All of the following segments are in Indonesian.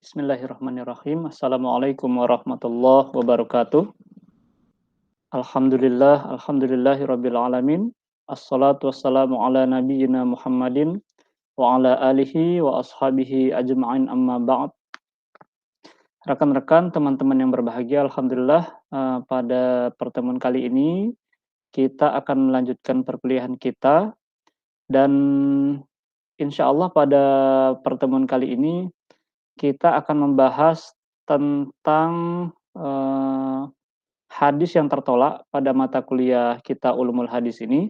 Bismillahirrahmanirrahim. Assalamualaikum warahmatullahi wabarakatuh. Alhamdulillahirabbil alamin. Assalatu wassalamu ala nabiyyina Muhammadin wa ala alihi wa ashabihi ajma'in amma ba'd. Rekan-rekan, teman-teman yang berbahagia, alhamdulillah pada pertemuan kali ini kita akan melanjutkan perkuliahan kita dan insya Allah pada pertemuan kali ini kita akan membahas tentang hadis yang tertolak pada mata kuliah kita Ulumul Hadis ini.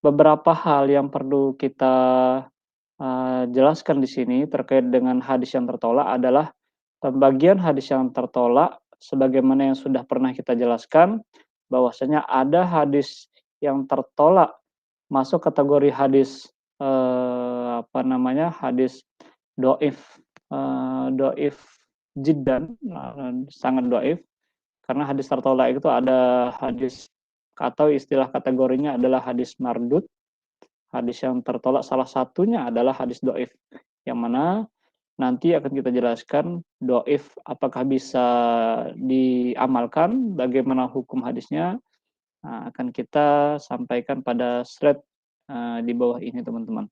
Beberapa hal yang perlu kita jelaskan di sini terkait dengan hadis yang tertolak adalah pembagian hadis yang tertolak sebagaimana yang sudah pernah kita jelaskan bahwasanya ada hadis yang tertolak masuk kategori hadis hadis doif, doif jiddan, sangat doif, karena hadis tertolak itu ada hadis atau istilah kategorinya adalah hadis mardud. Hadis yang tertolak salah satunya adalah hadis doif, yang mana nanti akan kita jelaskan doif apakah bisa diamalkan, bagaimana hukum hadisnya, akan kita sampaikan pada slide di bawah ini teman-teman.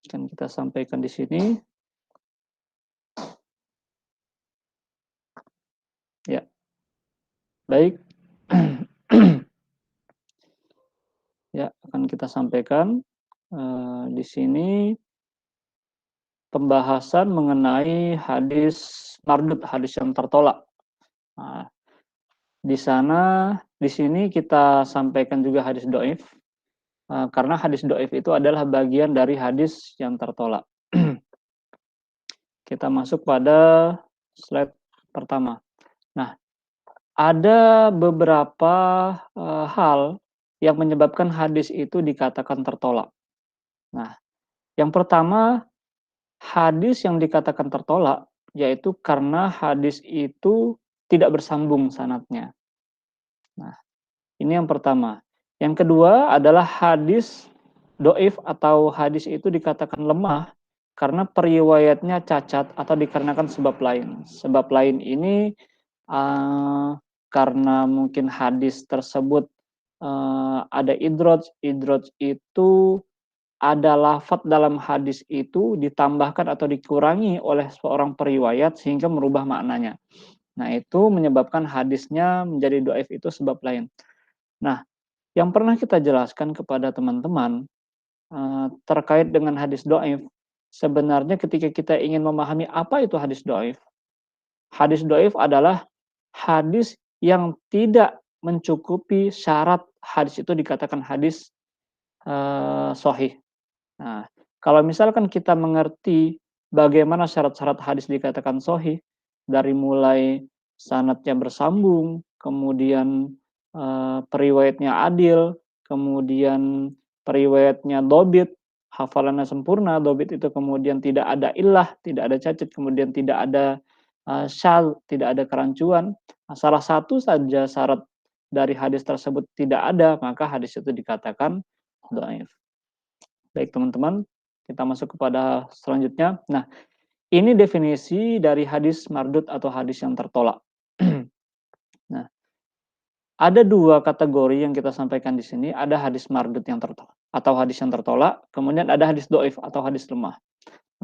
Akan kita sampaikan di sini. Ya, baik. Ya, akan kita sampaikan di sini pembahasan mengenai hadis mardud, hadis yang tertolak. Nah, di sini kita sampaikan juga hadis doif, karena hadis doif itu adalah bagian dari hadis yang tertolak. Kita masuk pada slide pertama. Nah, ada beberapa hal yang menyebabkan hadis itu dikatakan tertolak. Nah, yang pertama, hadis yang dikatakan tertolak yaitu karena hadis itu tidak bersambung sanadnya. Nah, ini yang pertama. Yang kedua adalah hadis doif atau hadis itu dikatakan lemah karena periwayatnya cacat atau dikarenakan sebab lain. Sebab lain ini karena mungkin hadis tersebut ada idraj. Idraj itu ada lafadz dalam hadis itu ditambahkan atau dikurangi oleh seorang periwayat sehingga merubah maknanya. Nah, itu menyebabkan hadisnya menjadi doif, itu sebab lain. Nah, yang pernah kita jelaskan kepada teman-teman terkait dengan hadis doif, sebenarnya ketika kita ingin memahami apa itu hadis doif adalah hadis yang tidak mencukupi syarat hadis itu dikatakan hadis sahih. Nah, kalau misalkan kita mengerti bagaimana syarat-syarat hadis dikatakan sahih, dari mulai sanadnya bersambung, kemudian periwayatnya adil, kemudian periwayatnya dobit, hafalannya sempurna, dobit itu kemudian tidak ada illah, tidak ada cacat, kemudian tidak ada syal, tidak ada kerancuan. Nah, salah satu saja syarat dari hadis tersebut tidak ada, maka hadis itu dikatakan dhaif. Baik teman-teman, kita masuk kepada selanjutnya. Nah, ini definisi dari hadis mardud atau hadis yang tertolak. Nah, ada dua kategori yang kita sampaikan di sini. Ada hadis mardud yang tertolak atau hadis yang tertolak, kemudian ada hadis doif atau hadis lemah.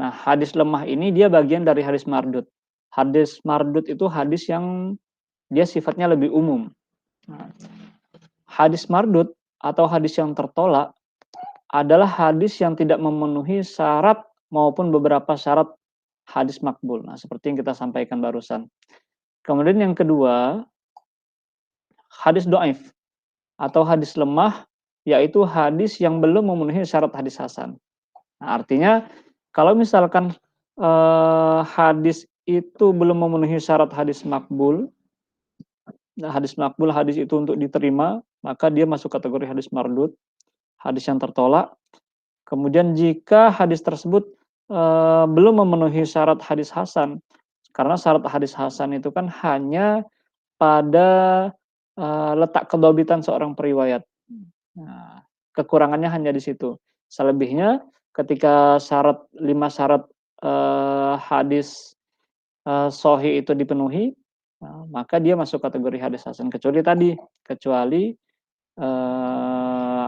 Nah, hadis lemah ini dia bagian dari hadis mardud. Hadis mardud itu hadis yang dia sifatnya lebih umum. Nah, hadis mardud atau hadis yang tertolak adalah hadis yang tidak memenuhi syarat maupun beberapa syarat hadis makbul. Nah, seperti yang kita sampaikan barusan. Kemudian yang kedua, hadis do'if atau hadis lemah, yaitu hadis yang belum memenuhi syarat hadis hasan. Nah, artinya kalau misalkan hadis itu belum memenuhi syarat hadis makbul, hadis makbul, hadis itu untuk diterima, maka dia masuk kategori hadis mardud, hadis yang tertolak. Kemudian jika hadis tersebut belum memenuhi syarat hadis hasan, karena syarat hadis hasan itu kan hanya pada letak kedobitan seorang periwayat. Nah, kekurangannya hanya di situ. Selebihnya ketika 5 syarat, hadis, shahih itu dipenuhi, maka dia masuk kategori hadis hasan. Kecuali,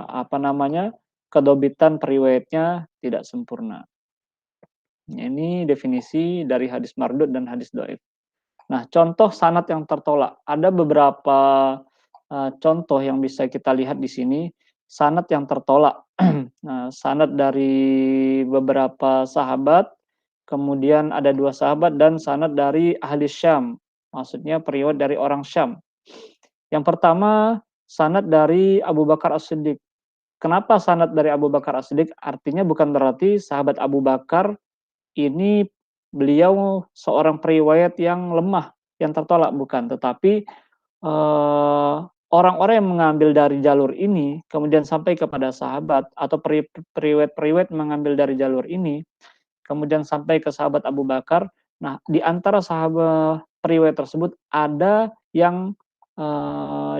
apa namanya, kedobitan periwayatnya tidak sempurna. Ini definisi dari hadis mardud dan hadis dhaif. Nah, contoh sanad yang tertolak. Ada beberapa, contoh yang bisa kita lihat di sini, sanad yang tertolak. Nah, sanad dari beberapa sahabat, kemudian ada 2 sahabat dan sanad dari ahli Syam, maksudnya periwayat dari orang Syam. Yang pertama, sanad dari Abu Bakar As-Siddiq. Kenapa sanad dari Abu Bakar As-Siddiq? Artinya bukan berarti sahabat Abu Bakar ini beliau seorang periwayat yang lemah, yang tertolak, bukan. Tetapi, orang-orang yang mengambil dari jalur ini, kemudian sampai kepada sahabat atau periwayat-periwayat mengambil dari jalur ini, kemudian sampai ke sahabat Abu Bakar. Nah, di antara sahabat periwayat tersebut ada yang,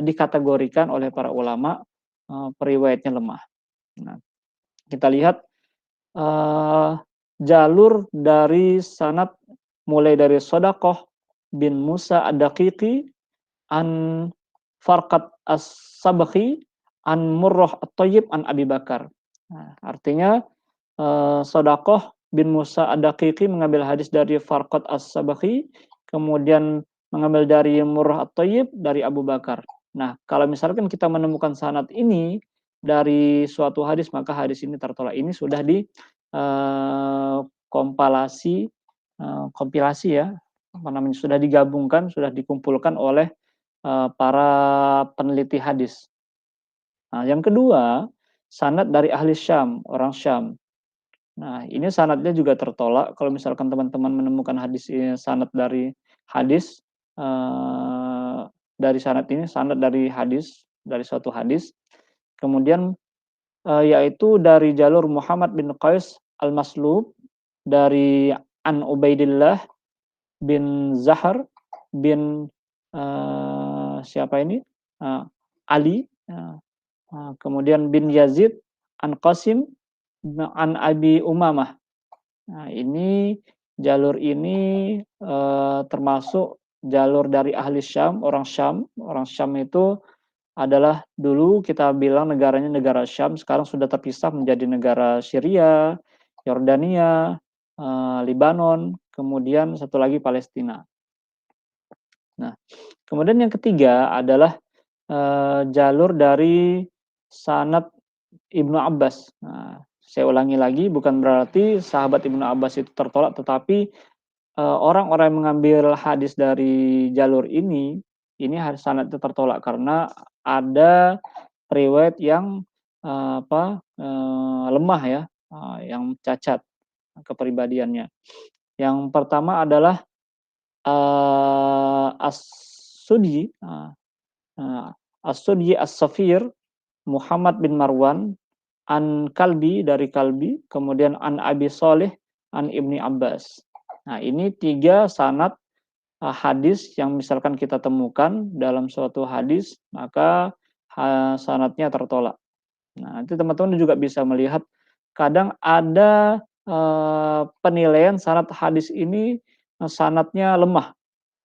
dikategorikan oleh para ulama, periwayatnya lemah. Nah, kita lihat, jalur dari sanad mulai dari Shadaqah bin Musa Ad-Daqiqi an Farqad As-Sabkhi an Murrah At-Thayyib an Abi Bakar. Nah, artinya, Shadaqah bin Musa Ad-Daqiqi mengambil hadis dari Farqad As-Sabkhi, kemudian mengambil dari Murrah At-Thayyib dari Abu Bakar. Nah, kalau misalkan kita menemukan sanad ini dari suatu hadis, maka hadis ini tertolak. Ini sudah di, kompilasi kompilasi ya, apa namanya, sudah digabungkan, sudah dikumpulkan oleh, para peneliti hadis. Nah, yang kedua, sanad dari ahli Syam, orang Syam. Nah, ini sanadnya juga tertolak kalau misalkan teman-teman menemukan hadis, sanad dari hadis, dari sanad ini, sanad dari hadis, dari suatu hadis, kemudian, yaitu dari jalur Muhammad bin Qais Al-Maslub, dari An Ubaidillah bin Zahar bin, siapa ini, eee, Ali, kemudian bin Yazid, An Qasim, An Abi Umamah. Nah, ini jalur ini, termasuk jalur dari ahli Syam, orang Syam. Orang Syam itu adalah dulu kita bilang negaranya negara Syam, sekarang sudah terpisah menjadi negara Syria, Yordania, Libanon, kemudian satu lagi Palestina. Nah, kemudian yang ketiga adalah, jalur dari sanad Ibnu Abbas. Nah, saya ulangi lagi, bukan berarti sahabat Ibnu Abbas itu tertolak, tetapi, orang-orang yang mengambil hadis dari jalur ini sanadnya tertolak karena ada riwayat yang, lemah ya, yang cacat kepribadiannya. Yang pertama adalah, As-Sudyi, As-Sudyi As-Safir, Muhammad bin Marwan, an Kalbi dari Kalbi, kemudian an Abi Shalih, an Ibni Abbas. Nah, ini 3 sanad, hadis yang misalkan kita temukan dalam suatu hadis, maka, sanadnya tertolak. Nah, nanti teman-teman juga bisa melihat kadang ada, penilaian sanad hadis ini, sanadnya lemah.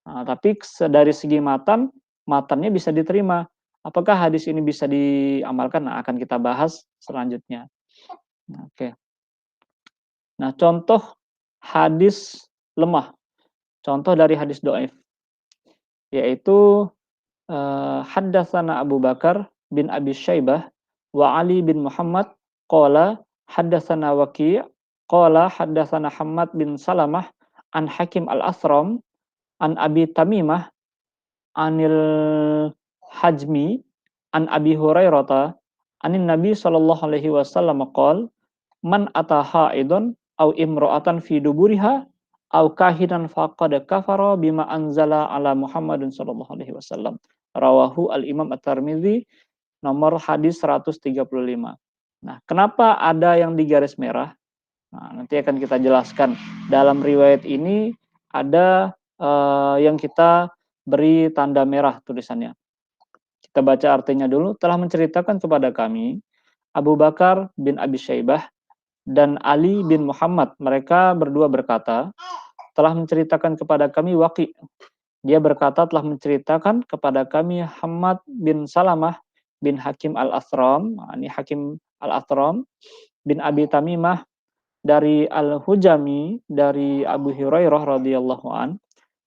Tapi dari segi matannya bisa diterima. Apakah hadis ini bisa diamalkan? Nah, akan kita bahas selanjutnya. Nah, oke. Nah, contoh hadis lemah, contoh dari hadis dhaif, yaitu, haddatsana Abu Bakar bin Abi Syaibah wa Ali bin Muhammad qala haddatsana Waqi' qala haddatsana Hammad bin Salamah an Hakim Al-Athram an Abi Tamimah anil Hajmi an Abi Hurairah anin Nabi sallallahu alaihi wasallam qol man ata haidon au imra'atan fi duburiha au kahinan faqad kafara bima anzala ala Muhammadin sallallahu alaihi wasallam. Rawahu al-Imam At-Tirmidzi, nomor hadis 135. Nah, kenapa ada yang digaris merah? Nah, nanti akan kita jelaskan. Dalam riwayat ini ada, yang kita beri tanda merah tulisannya. Kita baca artinya dulu. Telah menceritakan kepada kami Abu Bakar bin Abi Syaibah, dan Ali bin Muhammad. Mereka berdua berkata, telah menceritakan kepada kami Waqi'. Dia berkata telah menceritakan kepada kami Hamad bin Salamah bin Hakim Al-Athram, ini Hakim Al-Athram bin Abi Tamimah dari Al-Hujami dari Abu Hurairah radhiyallahu an,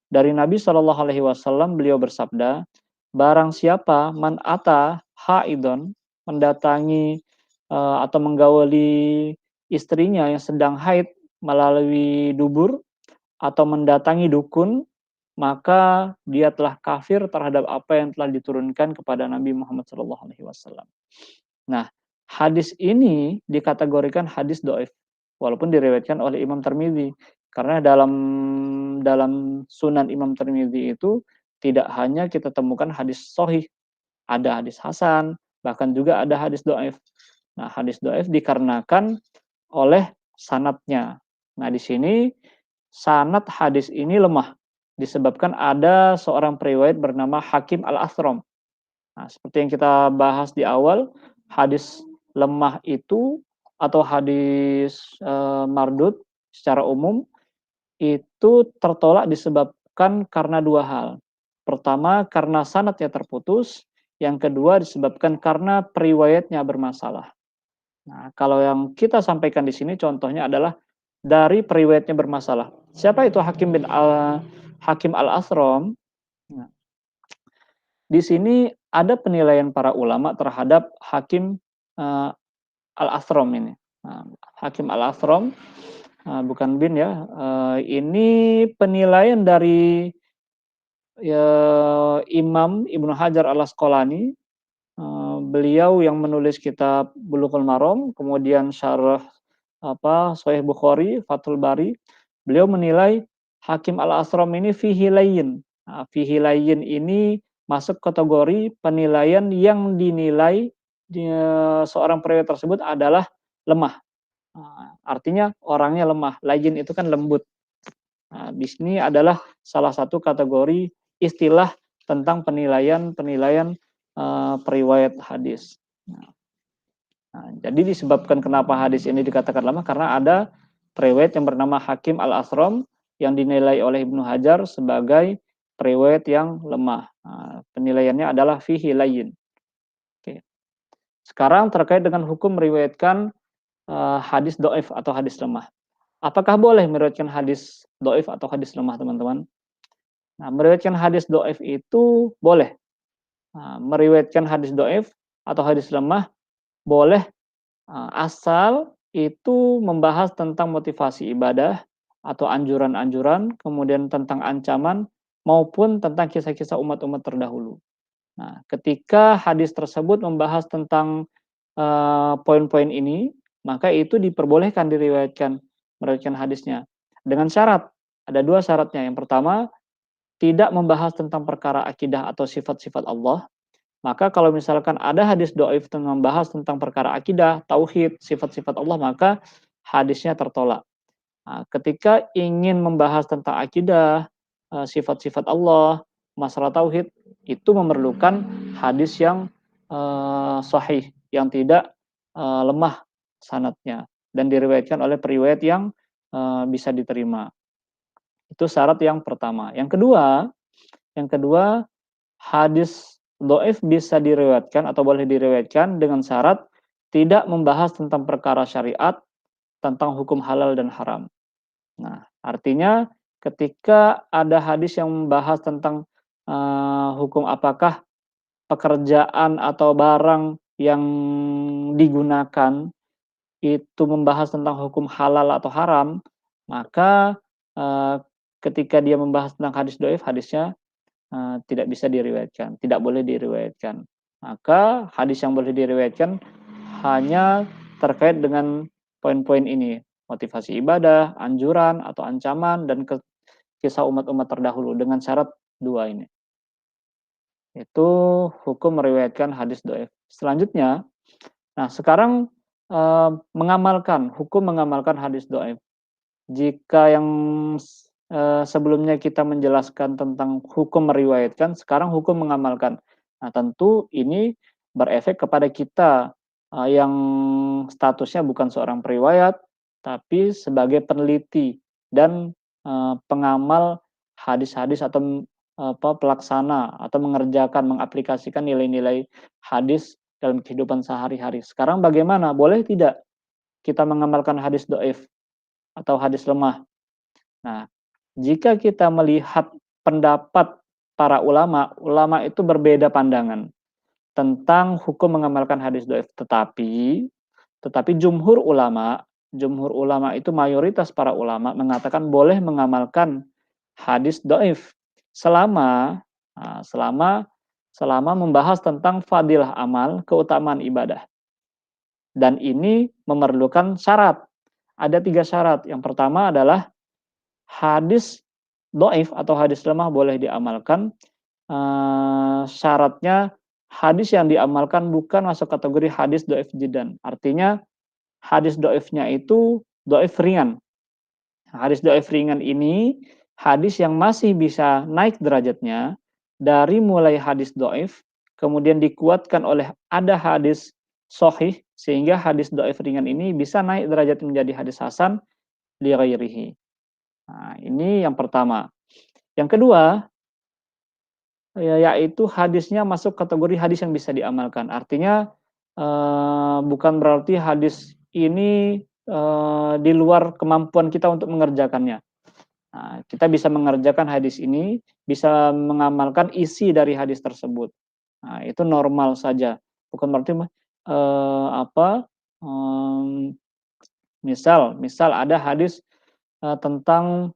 dari Nabi Shallallahu alaihi wasallam, beliau bersabda, barang siapa man ata haidon, mendatangi atau menggauli istrinya yang sedang haid melalui dubur, atau mendatangi dukun, maka dia telah kafir terhadap apa yang telah diturunkan kepada Nabi Muhammad SAW. Nah, hadis ini dikategorikan hadis doif, walaupun diriwayatkan oleh Imam Tirmidzi, karena dalam dalam Sunan Imam Tirmidzi itu tidak hanya kita temukan hadis sahih, ada hadis hasan, bahkan juga ada hadis doif. Nah, hadis doif dikarenakan oleh sanatnya. Nah, di sini sanad hadis ini lemah, disebabkan ada seorang periwayat bernama Hakim Al-Athram. Nah, seperti yang kita bahas di awal, hadis lemah itu atau hadis mardud secara umum itu tertolak disebabkan karena dua hal. Pertama, karena sanadnya terputus, yang kedua disebabkan karena periwayatnya bermasalah. Nah, kalau yang kita sampaikan di sini contohnya adalah dari periwayatnya bermasalah. Siapa itu Hakim Al-Athram? Nah, di sini ada penilaian para ulama terhadap Hakim uh, Al-Athram ini. Nah, Hakim Al-Athram bukan bin ya. Ini penilaian dari ya, Imam Ibnu Hajar Al-Asqalani. Beliau yang menulis kitab Bulughul Maram, kemudian syarah Sahih Bukhari, Fathul Bari. Beliau menilai Hakim Al-Athram ini fihi layyin. Nah, fihi layyin ini masuk kategori penilaian yang dinilai seorang perawi tersebut adalah lemah. Nah, artinya orangnya lemah. Layyin itu kan lembut. Nah, di sini adalah salah satu kategori istilah tentang penilaian periwayat hadis. Nah, jadi disebabkan kenapa hadis ini dikatakan lemah karena ada periwayat yang bernama Hakim Al-Athram yang dinilai oleh Ibnu Hajar sebagai periwayat yang lemah. Nah, penilaiannya adalah fihi layyin. Oke. Sekarang terkait dengan hukum meriwayatkan hadis doif atau hadis lemah. Apakah boleh meriwayatkan hadis doif atau hadis lemah, teman-teman? Nah, meriwayatkan hadis doif itu boleh. Nah, meriwayatkan hadis doif atau hadis lemah boleh, asal itu membahas tentang motivasi ibadah atau anjuran-anjuran, kemudian tentang ancaman maupun tentang kisah-kisah umat-umat terdahulu. Nah, ketika hadis tersebut membahas tentang poin-poin ini, maka itu diperbolehkan meriwayatkan hadisnya. Dengan syarat, ada dua syaratnya. Yang pertama, tidak membahas tentang perkara akidah atau sifat-sifat Allah. Maka kalau misalkan ada hadis doif yang membahas tentang perkara akidah, tauhid, sifat-sifat Allah, maka hadisnya tertolak. Nah, ketika ingin membahas tentang akidah, sifat-sifat Allah, masalah tauhid, itu memerlukan hadis yang sahih, yang tidak lemah sanatnya, dan diriwayatkan oleh periwayat yang bisa diterima. Itu syarat yang pertama. Yang kedua, hadis doif bisa diriwayatkan atau boleh diriwayatkan dengan syarat tidak membahas tentang perkara syariat, tentang hukum halal dan haram. Nah, artinya ketika ada hadis yang membahas tentang hukum apakah pekerjaan atau barang yang digunakan itu membahas tentang hukum halal atau haram, maka ketika dia membahas tentang hadis doif, hadisnya tidak bisa diriwayatkan, tidak boleh diriwayatkan. Maka hadis yang boleh diriwayatkan hanya terkait dengan poin-poin ini, motivasi ibadah, anjuran atau ancaman, dan kisah umat-umat terdahulu, dengan syarat dua ini. Itu hukum meriwayatkan hadis doif. Selanjutnya, nah sekarang hukum mengamalkan hadis doif. Jika yang sebelumnya kita menjelaskan tentang hukum meriwayatkan, sekarang hukum mengamalkan. Nah, tentu ini berefek kepada kita yang statusnya bukan seorang periwayat, tapi sebagai peneliti dan, pengamal hadis-hadis atau, pelaksana atau mengerjakan, mengaplikasikan nilai-nilai hadis dalam kehidupan sehari-hari. Sekarang bagaimana? Boleh tidak kita mengamalkan hadis dhaif atau hadis lemah? Nah, jika kita melihat pendapat para ulama, ulama itu berbeda pandangan tentang hukum mengamalkan hadis dhaif, tetapi jumhur ulama itu mayoritas para ulama mengatakan boleh mengamalkan hadis dhaif selama selama selama membahas tentang fadilah amal, keutamaan ibadah. Dan ini memerlukan syarat. Ada 3 syarat. Yang pertama adalah hadis dhaif atau hadis lemah boleh diamalkan, syaratnya hadis yang diamalkan bukan masuk kategori hadis dhaif jiddan. Artinya hadis dhaifnya itu dhaif ringan. Hadis dhaif ringan ini hadis yang masih bisa naik derajatnya dari mulai hadis dhaif, kemudian dikuatkan oleh ada hadis sahih, sehingga hadis dhaif ringan ini bisa naik derajat menjadi hadis hasan li ghairihi. Nah, ini yang pertama. Yang kedua, yaitu hadisnya masuk kategori hadis yang bisa diamalkan. Artinya, bukan berarti hadis ini, di luar kemampuan kita untuk mengerjakannya. Nah, kita bisa mengerjakan hadis ini, bisa mengamalkan isi dari hadis tersebut. Nah, itu normal saja. Bukan berarti, apa, mmm, misal ada hadis, tentang,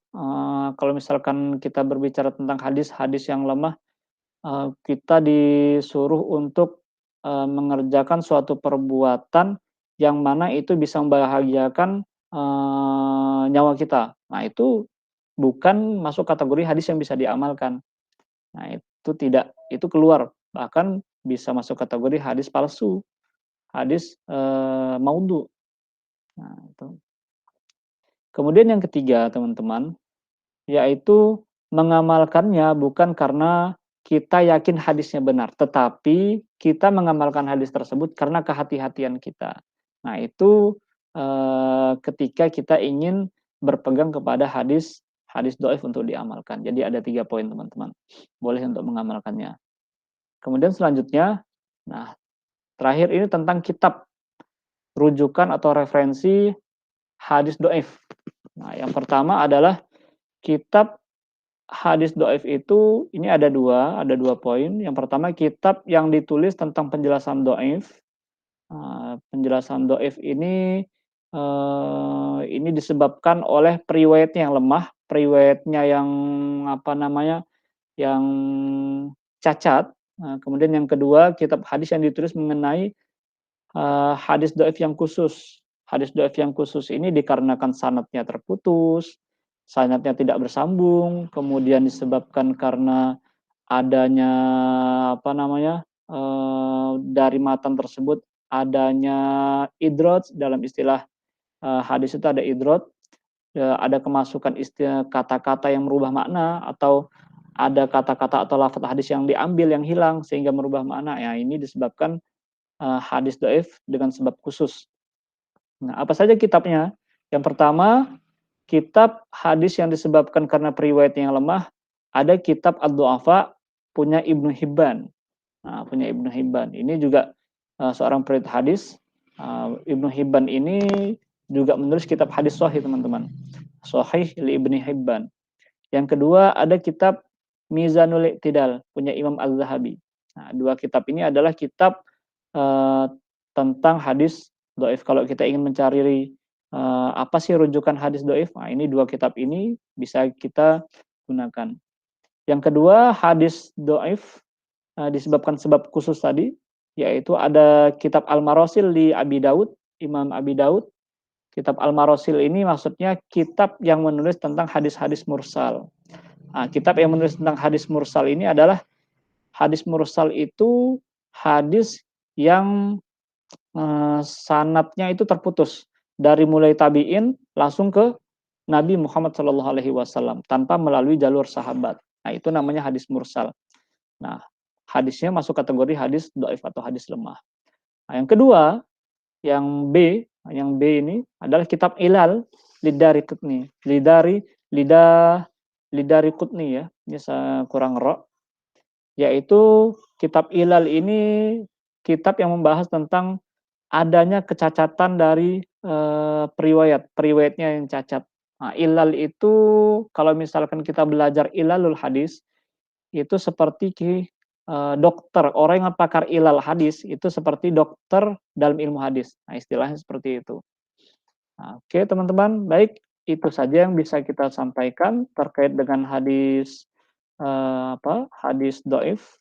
kalau misalkan kita berbicara tentang hadis-hadis yang lemah, kita disuruh untuk, mengerjakan suatu perbuatan yang mana itu bisa membahagiakan, nyawa kita. Nah, itu bukan masuk kategori hadis yang bisa diamalkan. Nah, itu keluar, bahkan bisa masuk kategori hadis palsu, hadis, maudhu'. Nah, itu. Kemudian yang ketiga, teman-teman, yaitu mengamalkannya bukan karena kita yakin hadisnya benar, tetapi kita mengamalkan hadis tersebut karena kehati-hatian kita. Nah, itu, ketika kita ingin berpegang kepada hadis hadis dhaif untuk diamalkan. Jadi ada 3 poin, teman-teman, boleh untuk mengamalkannya. Kemudian selanjutnya, nah, terakhir ini tentang kitab, rujukan atau referensi hadis dhaif. Nah, yang pertama adalah kitab hadis dhaif itu ini ada dua poin. Yang pertama, kitab yang ditulis tentang penjelasan dhaif. Penjelasan dhaif ini disebabkan oleh periwayatnya yang lemah, periwayatnya yang, apa namanya, yang cacat. Kemudian yang kedua, kitab hadis yang ditulis mengenai, hadis dhaif yang khusus. Hadis dhaif yang khusus ini dikarenakan sanadnya terputus, sanadnya tidak bersambung, kemudian disebabkan karena adanya, apa namanya, dari matan tersebut adanya idraj. Dalam istilah, hadis itu ada idraj, ada kemasukan kata-kata yang merubah makna, atau ada kata-kata atau lafaz hadis yang diambil, yang hilang sehingga merubah makna. Ya, ini disebabkan, hadis dhaif dengan sebab khusus. Nah, apa saja kitabnya? Yang pertama, kitab hadis yang disebabkan karena periwayatnya yang lemah, ada kitab Ad-Du'afa punya Ibnu Hibban. Nah, punya Ibnu Hibban. Ini juga, seorang periwayat hadis. Ibnu Hibban ini juga menulis kitab hadis sahih, teman-teman. Sahih li Ibnu Hibban. Yang kedua, ada kitab Mizanul I'tidal punya Imam Az-Zahabi. Nah, 2 kitab ini adalah kitab, tentang hadis dhaif. Kalau kita ingin mencari, apa sih rujukan hadis dhaif? Nah, ini 2 kitab ini bisa kita gunakan. Yang kedua, hadis dhaif, disebabkan sebab khusus tadi, yaitu ada kitab Al-Marasil di Abi Daud, Imam Abi Daud. Kitab Al-Marasil ini maksudnya kitab yang menulis tentang hadis-hadis mursal. Nah, kitab yang menulis tentang hadis mursal ini adalah hadis mursal itu hadis yang, sanadnya itu terputus dari mulai tabi'in langsung ke Nabi Muhammad SAW tanpa melalui jalur sahabat. Nah, itu namanya hadis mursal. Nah, hadisnya masuk kategori hadis dhaif atau hadis lemah. Nah, yang kedua, Yang B yang B ini adalah kitab Ilal Lidarikutni, Lidah Lidarikutni ya, ini kurang ra, yaitu kitab Ilal ini kitab yang membahas tentang adanya kecacatan dari, periwayatnya yang cacat. Nah, ilal itu kalau misalkan kita belajar ilalul hadis, itu seperti dokter, orang yang pakar ilal hadis itu seperti dokter dalam ilmu hadis. Nah, istilahnya seperti itu. Nah, oke teman-teman, baik itu saja yang bisa kita sampaikan terkait dengan hadis, hadis dhaif.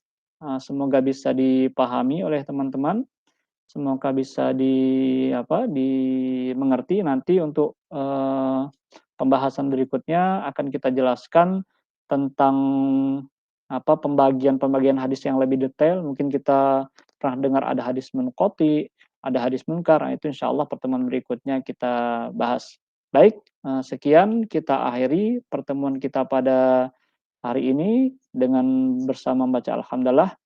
Semoga bisa dipahami oleh teman-teman. Semoga bisa dimengerti nanti untuk, pembahasan berikutnya akan kita jelaskan tentang, pembagian-pembagian hadis yang lebih detail. Mungkin kita pernah dengar ada hadis munqati, ada hadis munkar, nah itu insyaallah pertemuan berikutnya kita bahas. Baik, sekian kita akhiri pertemuan kita pada hari ini dengan bersama membaca alhamdulillah.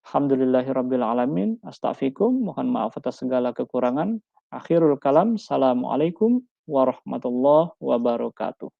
Alhamdulillahirabbil alamin. Astaghfirukum, mohon maaf atas segala kekurangan. Akhirul kalam. Assalamualaikum warahmatullahi wabarakatuh.